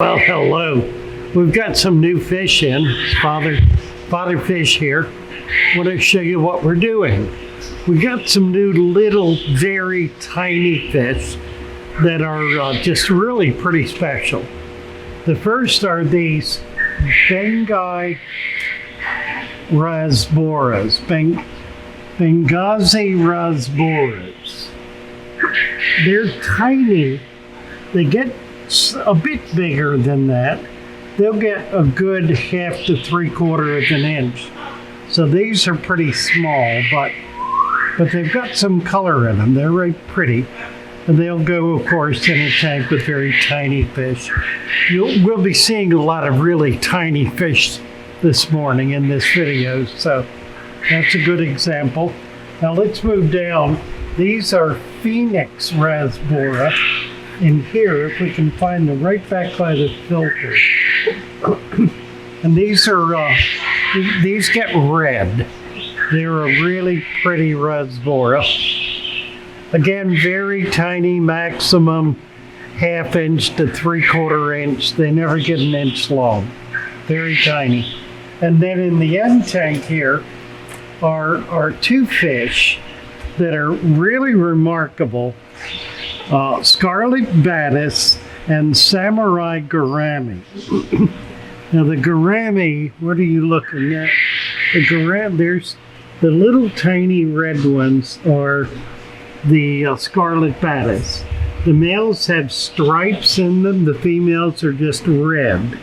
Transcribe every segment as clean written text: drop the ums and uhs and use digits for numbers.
Well, hello. We've got some new fish in. Father Fish here. I want to show you what we're doing. We got some new little, very tiny fish that are just really pretty special. The first are these Benghazi rasboras. Benghazi rasboras. They're tiny. They get a bit bigger than that. They'll get a good 1/2 to 3/4 of an inch. So these are pretty small, but they've got some color in them. They're very pretty. And they'll go, of course, in a tank with very tiny fish. We'll be seeing a lot of really tiny fish this morning in this video, so that's a good example. Now let's move down. These are Phoenix rasbora. In here, if we can find them right back by the filter. And these get red. They're a really pretty rasbora. Again, very tiny, maximum 1/2 inch to 3/4 inch. They never get an inch long. Very tiny. And then in the end tank here are two fish that are really remarkable. Scarlet batis and samurai gourami. Now the gourami, what are you looking at? There's the little tiny red ones are the scarlet batis. The males have stripes in them, the females are just red.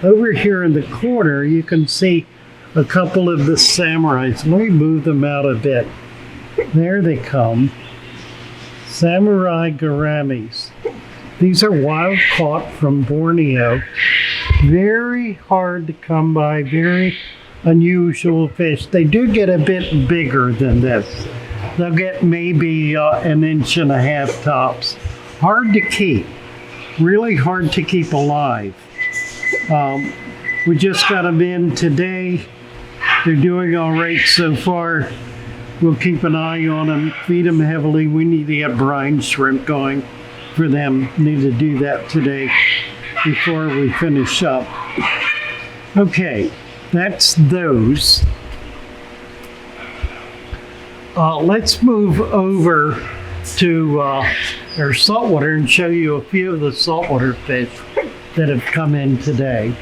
Over here in the corner you can see a couple of the samurais. Let me move them out a bit. There they come. Samurai gouramis. These are wild caught from Borneo. Very hard to come by, very unusual fish. They do get a bit bigger than this. They'll get maybe 1.5 inches tops. Hard to keep, really hard to keep alive. We just got them in today. They're doing all right so far. We'll keep an eye on them, feed them heavily. We need to get brine shrimp going for them. Need to do that today before we finish up. Okay, that's those. Let's move over to our saltwater and show you a few of the saltwater fish that have come in today.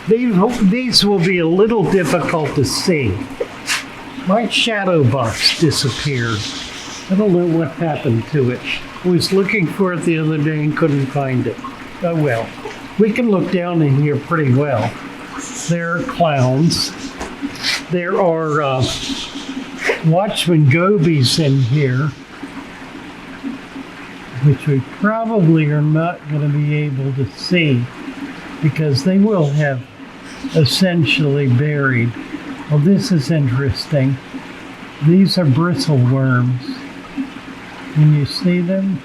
These will be a little difficult to see. My shadow box disappeared. I don't know what happened to it. I was looking for it the other day and couldn't find it. Oh well. We can look down in here pretty well. There are clowns. There are watchman gobies in here, which we probably are not going to be able to see because they will have essentially buried. Well, this is interesting. These are bristle worms. Can you see them?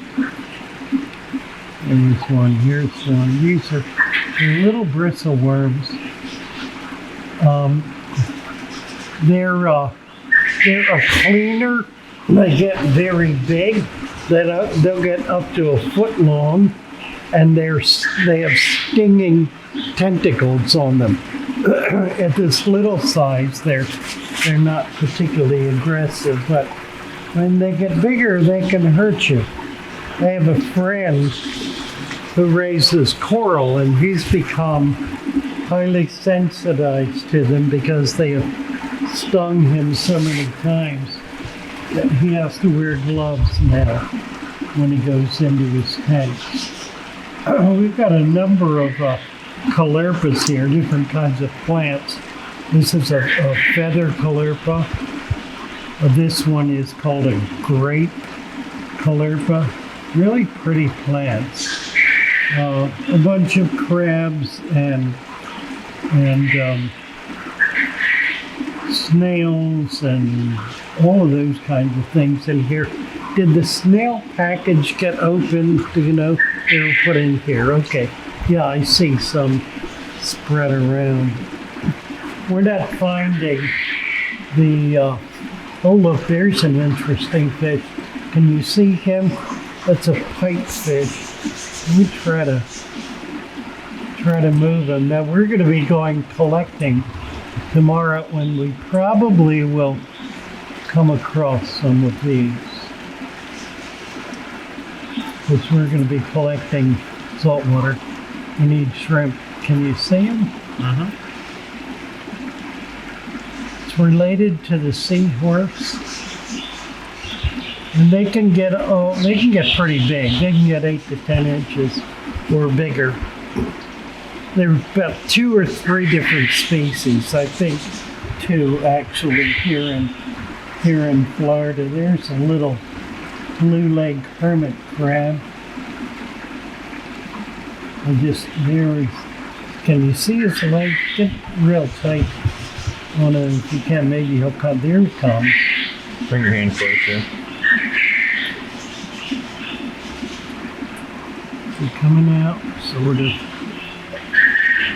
Here's one, here's one. These are little bristle worms. They're a cleaner. They get very big. They'll get up to 1 foot long, and they have stinging tentacles on them. At this little size, they're not particularly aggressive, but when they get bigger, they can hurt you. I have a friend who raises coral, and he's become highly sensitized to them because they have stung him so many times that he has to wear gloves now when he goes into his tanks. We've got a number of caulerpas here, different kinds of plants. This is a feather caulerpa. This one is called a grape caulerpa. Really pretty plants. A bunch of crabs and snails and all of those kinds of things in here. Did the snail package get opened? Do you know? They were put in here. Okay. Yeah, I see some spread around. We're not finding the Oh, look, there's an interesting fish. Can you see him? That's a pipefish. Let me try to move him. Now we're going to be going collecting tomorrow when we probably will come across some of these. Because we're going to be collecting saltwater. We need shrimp. Can you see them? Mm-hmm. It's related to the seahorse. And they can get pretty big. They can get 8 to 10 inches or bigger. There's about 2 or 3 different species. I think 2 actually here in Florida. There's a little blue leg hermit crab. Can you see his leg? Get real tight on him if you can. Maybe he'll come. There he comes. Bring your hand closer. He's coming out, sort of.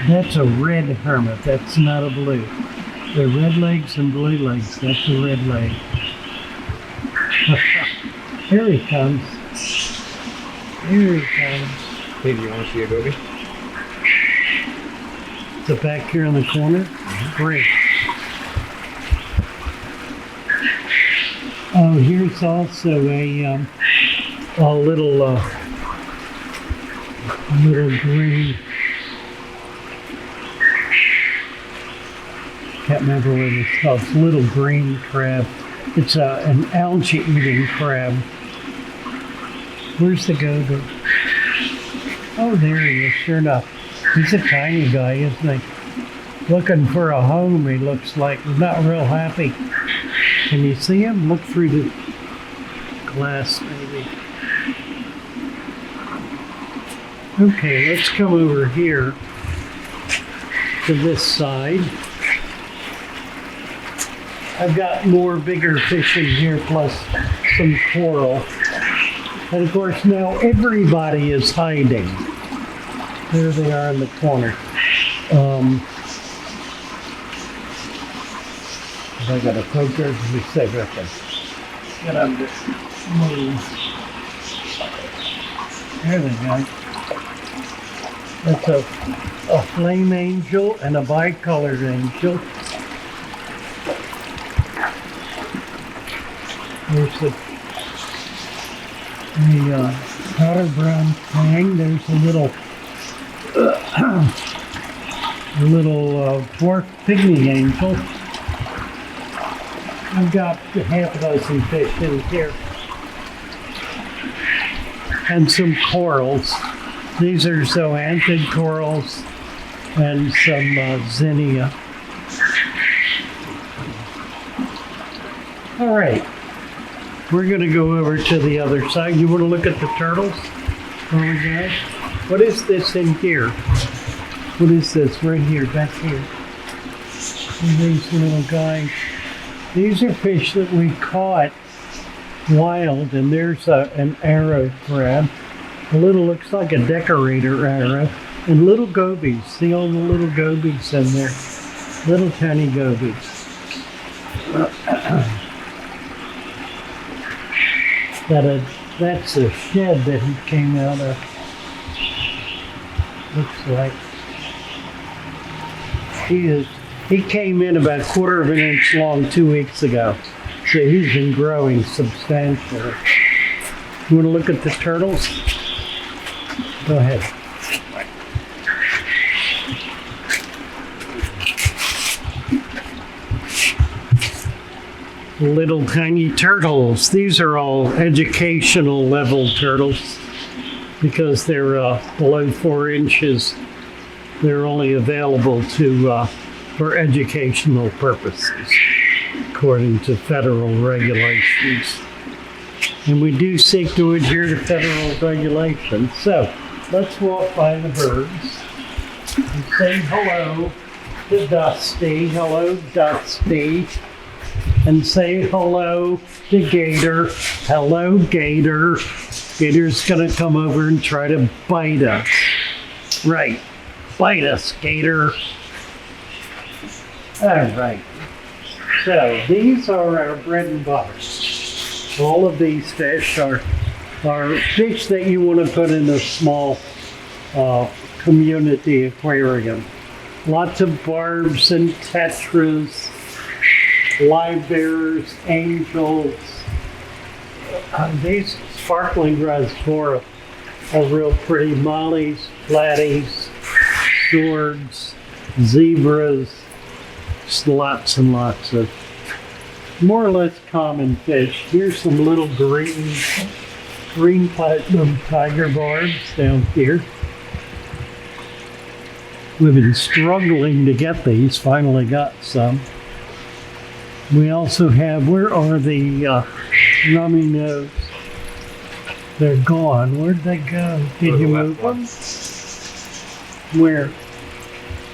That's a red hermit. That's not a blue. They're red legs and blue legs. That's a red leg. Here he comes. Here he comes. Hey, do you want to see a goby? Is it back here in the corner? Great. Oh, here's also a little green. Can't remember what it's called. It's a little green crab. It's an algae-eating crab. Where's the goby? Oh, there he is. Sure enough. He's a tiny guy, isn't he? Looking for a home, he looks like. He's not real happy. Can you see him? Look through the glass, maybe. Okay, let's come over here to this side. I've got more bigger fish in here, plus some coral. And of course, now everybody is hiding. There they are in the corner. I got a poker. Let me see if I can get them to move. There they go. That's a flame angel and a bicolored angel. There's the powder brown tang. There's a little dwarf pygmy angel. I've got half a dozen fish in here. And some corals. These are zoanthid corals and some zinnia. All right. We're going to go over to the other side. You want to look at the turtles? What is this in here? What is this right here, back here? And these little guys. These are fish that we caught wild, and there's an arrow crab. A little, looks like a decorator arrow. And little gobies. See all the little gobies in there? Little tiny gobies. That's a shed that he came out of. Looks like. He came in about 1/4 of an inch long 2 weeks ago. So he's been growing substantially. You want to look at the turtles? Go ahead. Little tiny turtles. These are all educational level turtles because they're below 4 inches. They're only available for educational purposes, according to federal regulations. And we do seek to adhere to federal regulations. So let's walk by the birds and say hello to Dusty. Hello, Dusty. And say hello to Gator. Hello, Gator. Gator's gonna come over and try to bite us. Right. Bite us, Gator. All right. So these are our bread and butter. All of these fish are fish that you want to put in a small community aquarium. Lots of barbs and tetras, live bears, angels. These sparkling reservoir are real pretty. Mollies, platies, swords, zebras, lots and lots of more or less common fish. Here's some little green platinum tiger barbs down here. We've been struggling to get these, finally got some. We also have, where are the rummy nose? They're gone. Where'd they go? Did you move them? Where?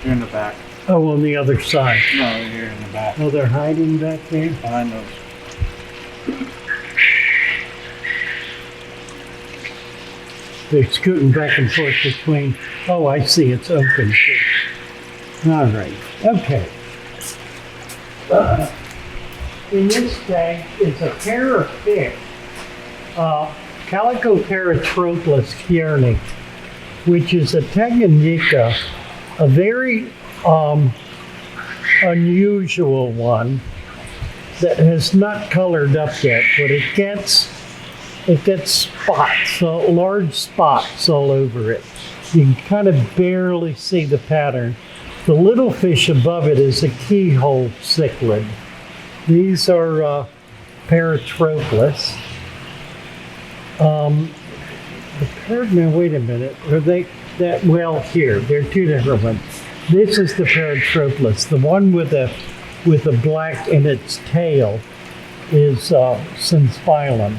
They're in the back. Oh, on the other side. No, they're here in the back. Oh, they're hiding back there? Behind those. They're scooting back and forth between. Oh, I see. It's open. All right. Okay. In this tank is a pair of fish. Calico Paratropus kearney, which is a Tanganyika, a very unusual one that has not colored up yet, but it gets spots, large spots all over it. You can kind of barely see the pattern. The little fish above it is a keyhole cichlid. These are Paratropus. Now wait a minute. Are they that? Well, here they're two different ones. This is the Paratropus. The one with a black in its tail is Synspilum.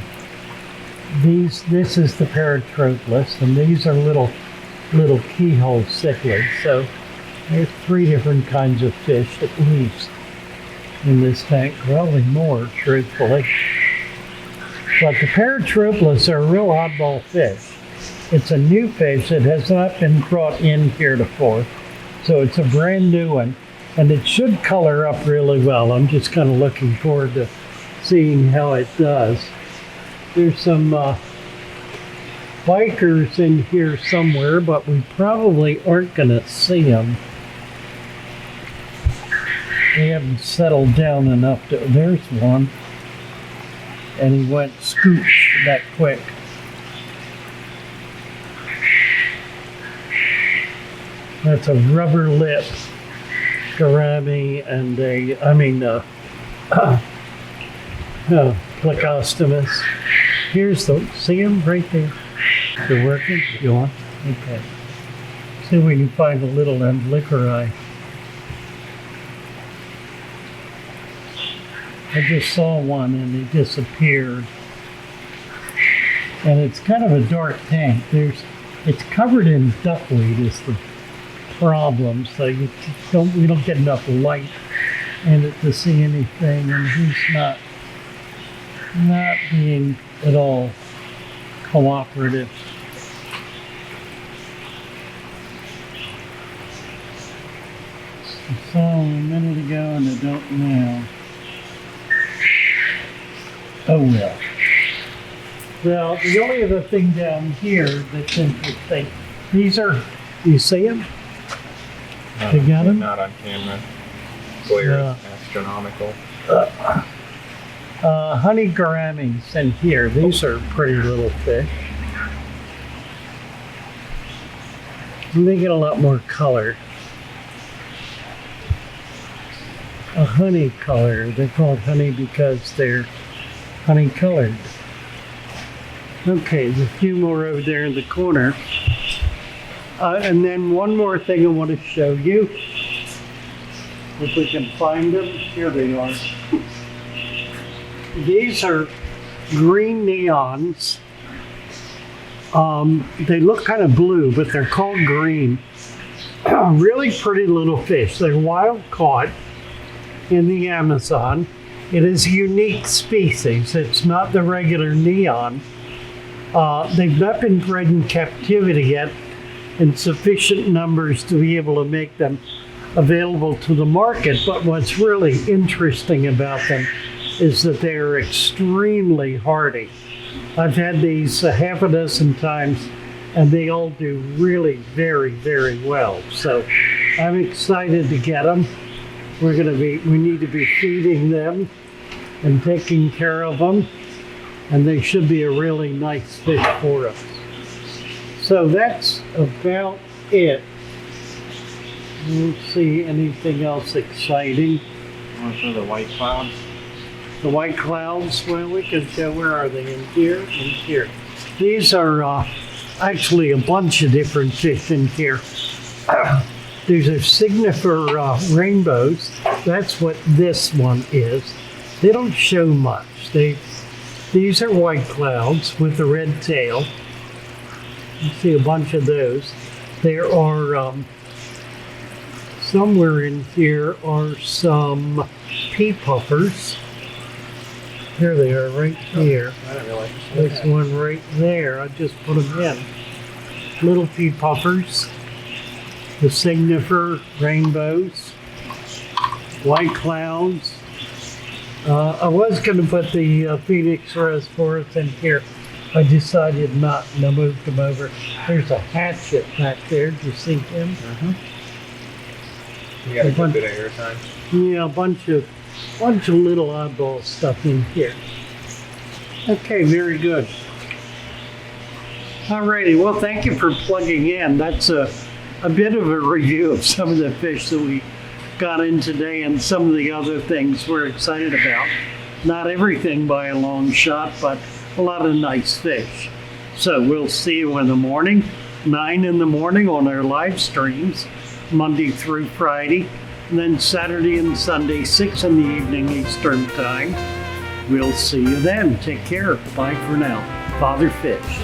This is the Paratropus, and these are little keyhole cichlids. So there's three different kinds of fish at least in this tank. Probably more, truthfully. But the Paratropus are a real oddball fish. It's a new fish that has not been brought in heretofore. So it's a brand new one, and it should color up really well. I'm just kind of looking forward to seeing how it does. There's some bikers in here somewhere, but we probably aren't going to see them. They haven't settled down enough to. There's one. And he went scooch that quick. That's a rubber lip gourami and Plecostomus. Here's see him right there. They're working? You want? Okay. See if we can find a little Amblycori. I just saw one and he disappeared. And it's kind of a dark tank. It's covered in duckweed is the problem. So we don't get enough light in it to see anything, and he's not being at all cooperative. I saw him a minute ago and I don't now. Oh well. Well, the only other thing down here that's interesting, you see them? You got them? Not on camera. Clear, astronomical. Honey gouramis in here. These are pretty little fish. They get a lot more color. A honey color. They're called honey because they're honey colored. Okay, there's a few more over there in the corner. And then one more thing I want to show you. If we can find them. Here they are. These are green neons. They look kind of blue, but they're called green. Really pretty little fish. They're wild caught in the Amazon. It is a unique species. It's not the regular neon. They've not been bred in captivity yet in sufficient numbers to be able to make them available to the market. But what's really interesting about them is that they're extremely hardy. I've had these a half a dozen times, and they all do really very, very well. So I'm excited to get them. We need to be feeding them and taking care of them, and they should be a really nice fish for us. So that's about it. I don't see anything else exciting. Want to show the white clouds? The white clouds, well, we can show, where are they? In here? In here. These are actually a bunch of different fish in here. These are signifer rainbows. That's what this one is. They don't show much. These are white clouds with the red tail. You see a bunch of those. There are, somewhere in here are some pea puffers. Here they are, right here. I didn't realize. There's one right there. I just put them in. Little pea puffers, the signifer rainbows, white clouds. I was going to put the Phoenix Rarest in here. I decided not, and I moved them over. There's a hatchet back there. Do you see him? You got a good bit of airtime. Yeah, a bunch of little oddball stuff in here. Okay, very good. Alrighty, well, thank you for plugging in. That's a bit of a review of some of the fish that we got in today and some of the other things we're excited about. Not everything by a long shot, but a lot of nice fish. So we'll see you in the morning, 9 in the morning on our live streams, Monday through Friday. And then Saturday and Sunday, 6 in the evening Eastern Time. We'll see you then. Take care. Bye for now. Father Fish.